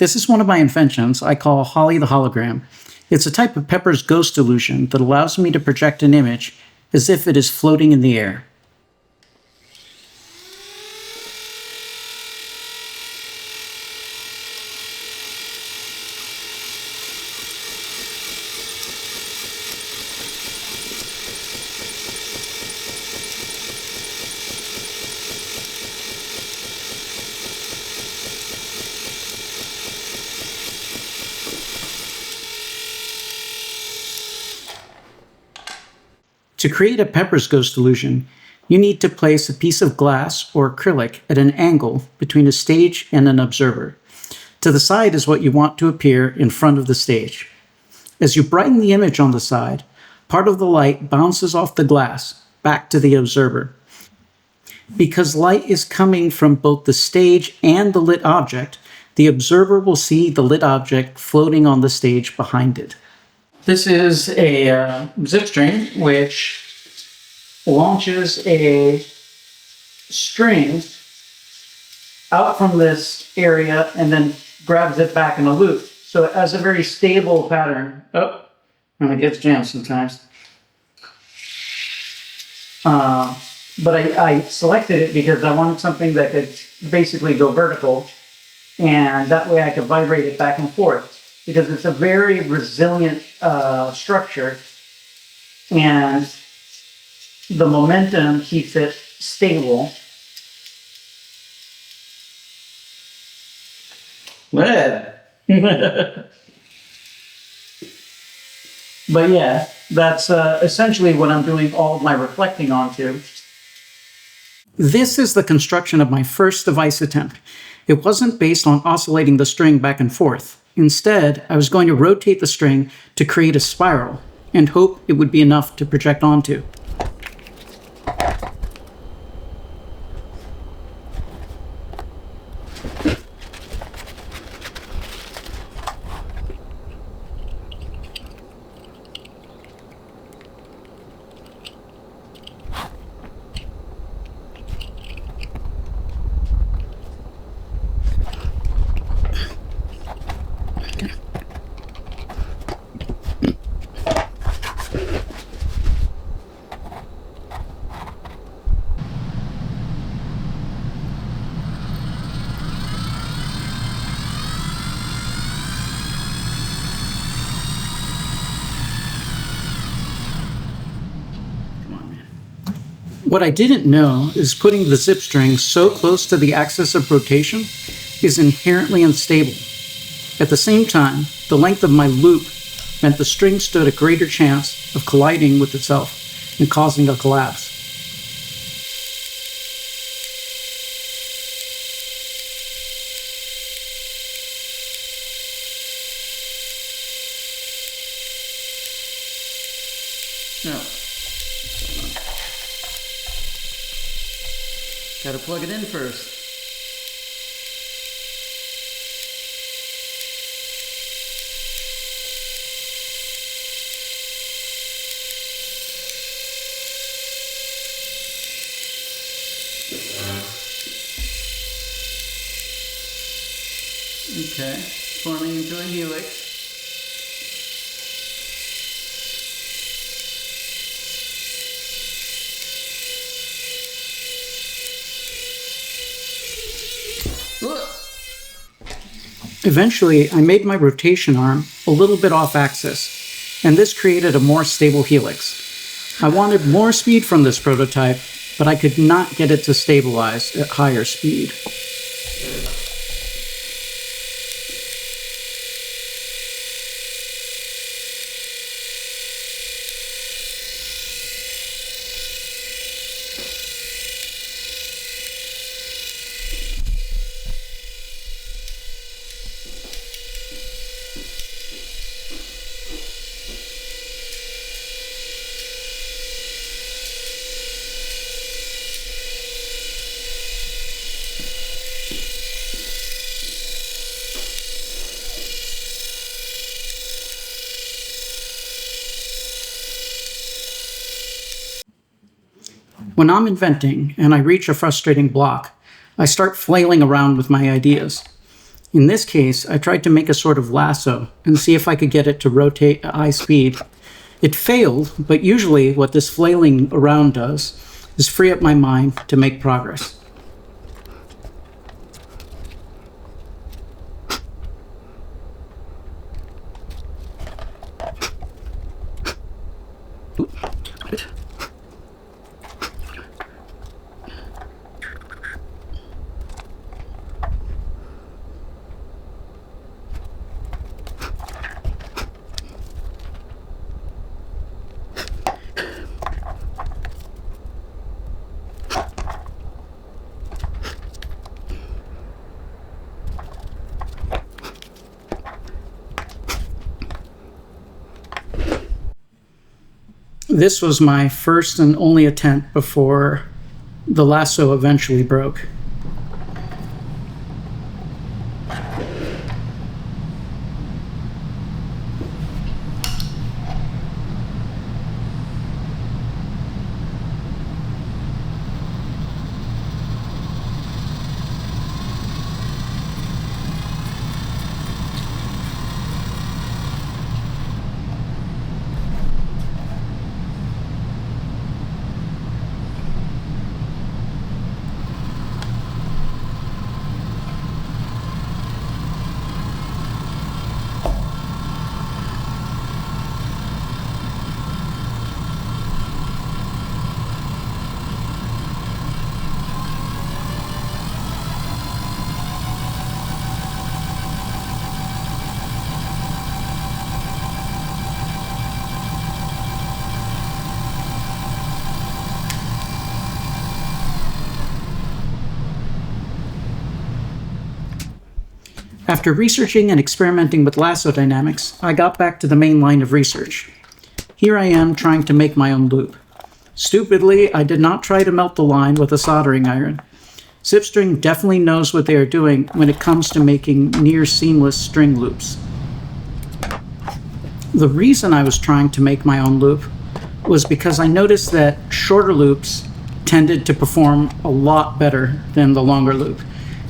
This is one of my inventions I call Holly the Hologram. It's a type of Pepper's ghost illusion that allows me to project an image as if it is floating in the air. To create a Pepper's ghost illusion, you need to place a piece of glass or acrylic at an angle between a stage and an observer. To the side is what you want to appear in front of the stage. As you brighten the image on the side, part of the light bounces off the glass back to the observer. Because light is coming from both the stage and the lit object, the observer will see the lit object floating on the stage behind it. This is a ZipString which launches a string out from this area and then grabs it back in a loop. So it has a very stable pattern. Oh, and it gets jammed sometimes. But I selected it because I wanted something that could basically go vertical, and that way I could vibrate it back and forth. Because it's a very resilient structure, and the momentum keeps it stable. But yeah, that's essentially what I'm doing all of my reflecting onto. This is the construction of my first device attempt. It wasn't based on oscillating the string back and forth. Instead, I was going to rotate the string to create a spiral and hope it would be enough to project onto. What I didn't know is putting the ZipString so close to the axis of rotation is inherently unstable. At the same time, the length of my loop meant the string stood a greater chance of colliding with itself and causing a collapse. No. Gotta plug it in first. Okay, forming into a helix. Eventually, I made my rotation arm a little bit off axis, and this created a more stable helix. I wanted more speed from this prototype, but I could not get it to stabilize at higher speed. When I'm inventing and I reach a frustrating block, I start flailing around with my ideas. In this case, I tried to make a sort of lasso and see if I could get it to rotate at high speed. It failed, but usually what this flailing around does is free up my mind to make progress. This was my first and only attempt before the lasso eventually broke. After researching and experimenting with lasso dynamics, I got back to the main line of research. Here I am trying to make my own loop. Stupidly, I did not try to melt the line with a soldering iron. ZipString definitely knows what they are doing when it comes to making near seamless string loops. The reason I was trying to make my own loop was because I noticed that shorter loops tended to perform a lot better than the longer loop.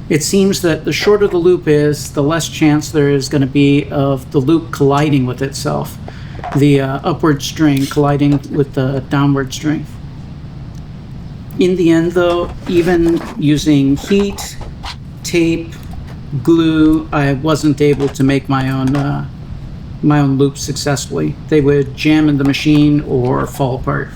It seems that the shorter the loop is, the less chance there is going to be of the loop colliding with itself, the upward string colliding with the downward string. In the end, though, even using heat, tape, glue, I wasn't able to make my own loops successfully. They would jam in the machine or fall apart.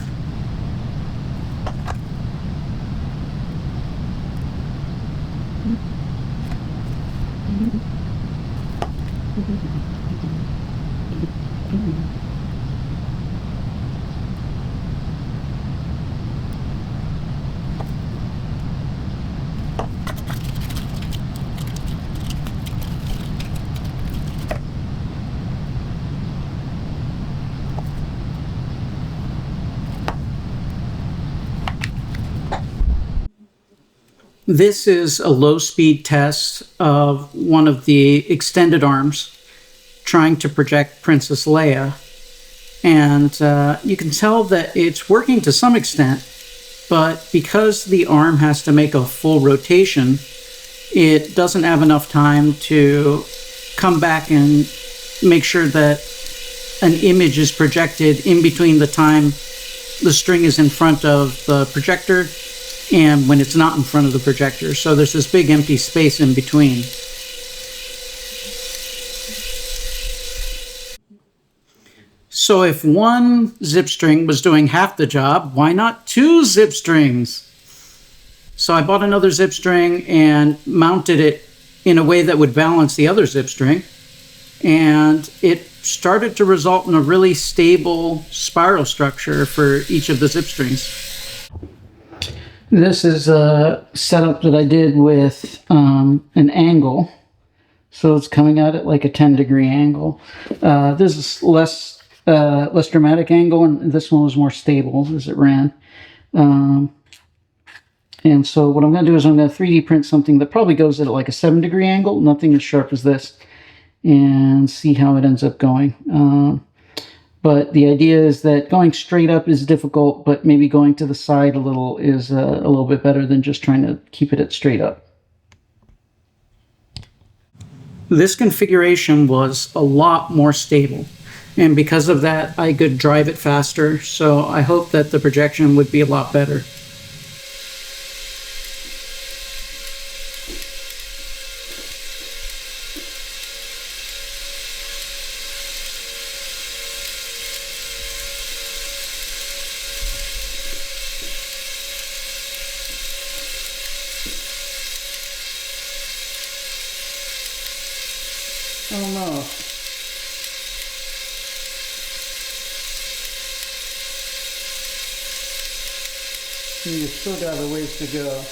This is a low-speed test of one of the extended arms trying to project Princess Leia. And you can tell that it's working to some extent, but because the arm has to make a full rotation, it doesn't have enough time to come back and make sure that an image is projected in between the time the string is in front of the projector and when it's not in front of the projector. So there's this big empty space in between. So if one ZipString was doing half the job, why not two ZipStrings? So I bought another ZipString and mounted it in a way that would balance the other ZipString. And it started to result in a really stable spiral structure for each of the ZipStrings. This is a setup that I did with an angle. So it's coming out at like a 10-degree angle. This is less dramatic angle, and this one was more stable as it ran. And so what I'm going to do is I'm going to 3D print something that probably goes at like a 7-degree angle, nothing as sharp as this, and see how it ends up going. But the idea is that going straight up is difficult, but maybe going to the side a little is a little bit better than just trying to keep it at straight up. This configuration was a lot more stable. And because of that, I could drive it faster. So I hope that the projection would be a lot better. Oh no. You still got a ways to go.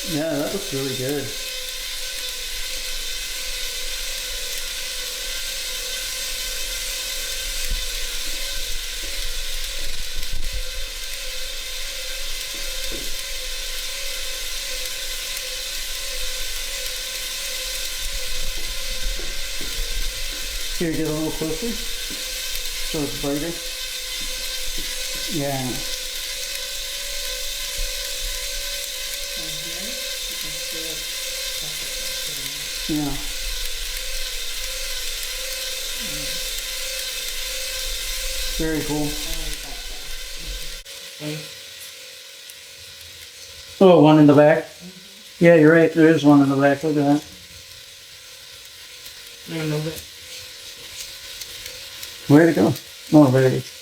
Yeah, that looks really good. Here, get a little closer so it's brighter. Yeah. Yeah. Very cool. Oh, one in the back? Yeah, you're right. There is one in the back. Look at that. Where'd it go? Oh, there it is.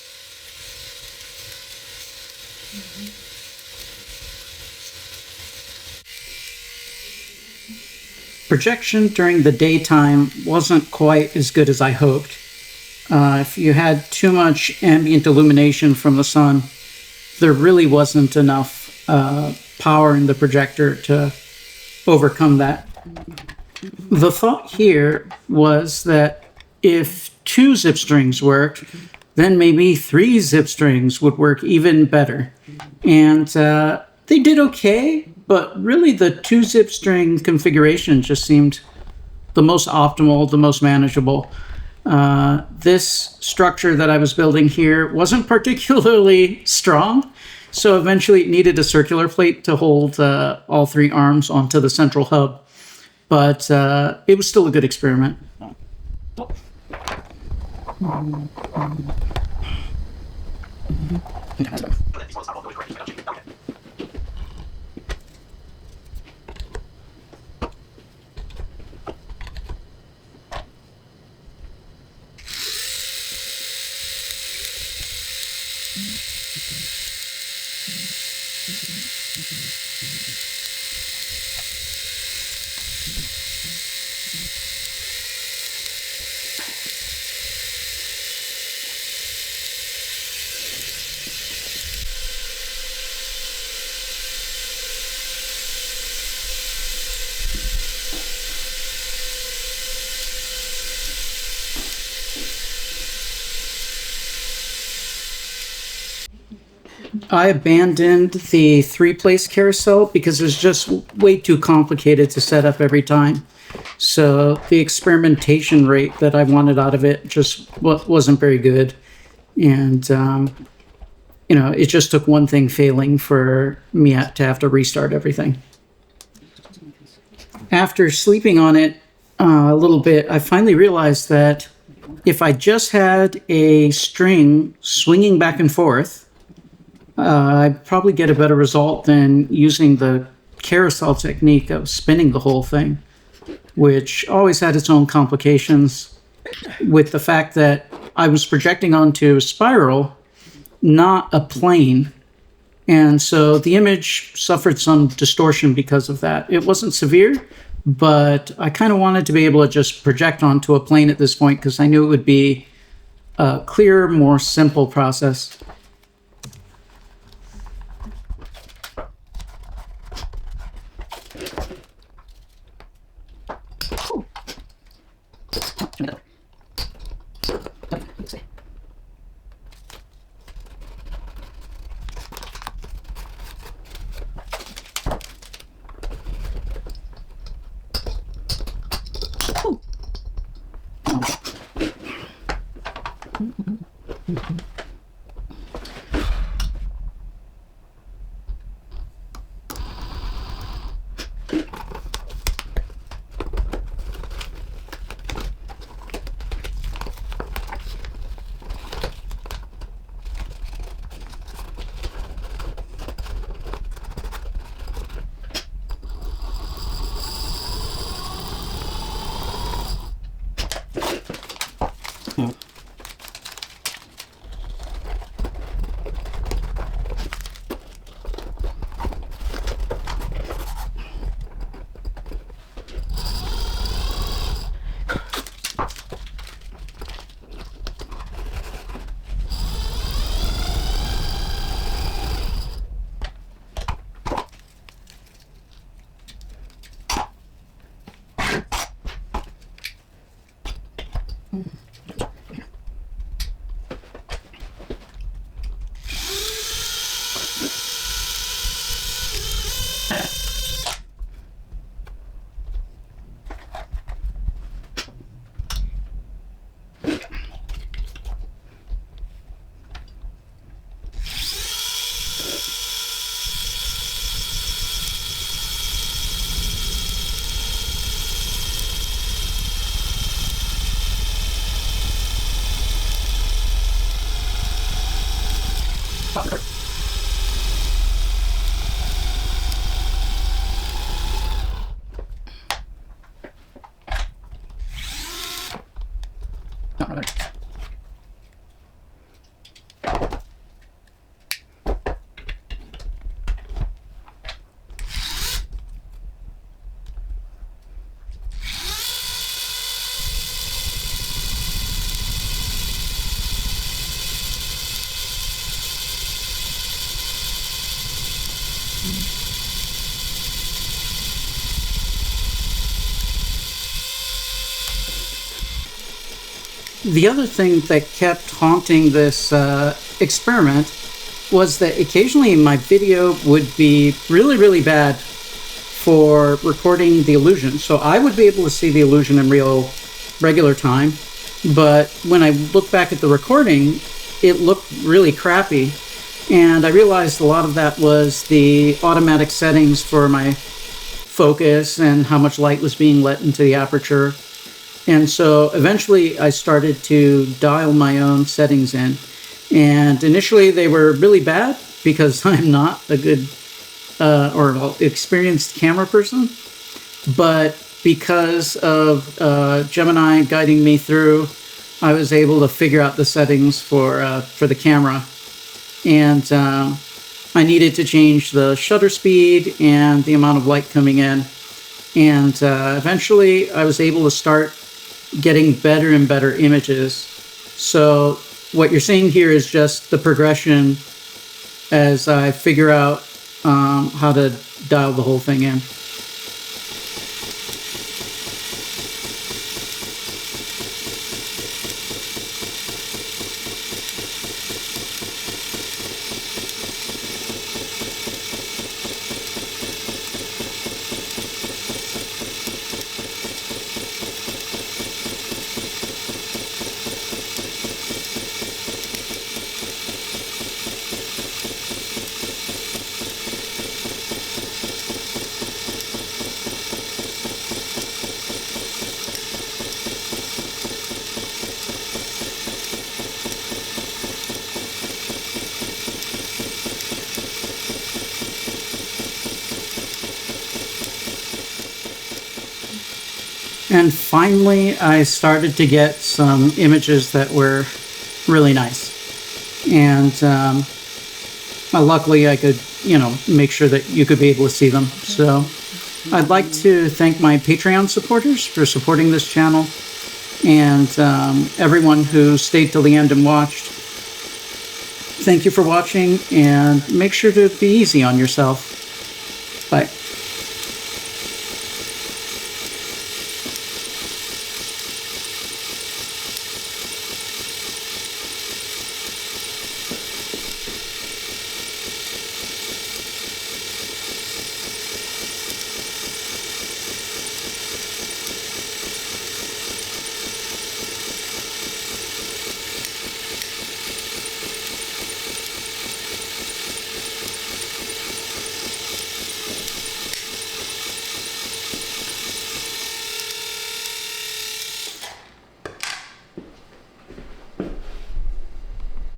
Projection during the daytime wasn't quite as good as I hoped. If you had too much ambient illumination from the sun, there really wasn't enough power in the projector to overcome that. The thought here was that if 2 ZipStrings worked, then maybe 3 ZipStrings would work even better. And they did okay, but really the 2 ZipString configuration just seemed the most optimal, the most manageable. This structure that I was building here wasn't particularly strong, so eventually it needed a circular plate to hold all 3 arms onto the central hub. But it was still a good experiment. I abandoned the 3-place carousel because it was just way too complicated to set up every time. So the experimentation rate that I wanted out of it just wasn't very good. And, you know, it just took one thing failing for me to have to restart everything. After sleeping on it a little bit, I finally realized that if I just had a string swinging back and forth, I'd probably get a better result than using the carousel technique of spinning the whole thing, which always had its own complications with the fact that I was projecting onto a spiral, not a plane. And so the image suffered some distortion because of that. It wasn't severe, but I kind of wanted to be able to just project onto a plane at this point because I knew it would be a clearer, more simple process. The other thing that kept haunting this experiment was that occasionally my video would be really, really bad for recording the illusion. So I would be able to see the illusion in regular time, but when I look back at the recording, it looked really crappy. And I realized a lot of that was the automatic settings for my focus and how much light was being let into the aperture. And so eventually I started to dial my own settings in. And initially they were really bad because I'm not a good or experienced camera person. But because of Gemini guiding me through, I was able to figure out the settings for the camera. And I needed to change the shutter speed and the amount of light coming in. And eventually I was able to start getting better and better images. So what you're seeing here is just the progression as I figure out how to dial the whole thing in. And finally, I started to get some images that were really nice. And luckily, I could, make sure that you could be able to see them. So I'd like to thank my Patreon supporters for supporting this channel. And everyone who stayed till the end and watched, thank you for watching, and make sure to be easy on yourself. Bye.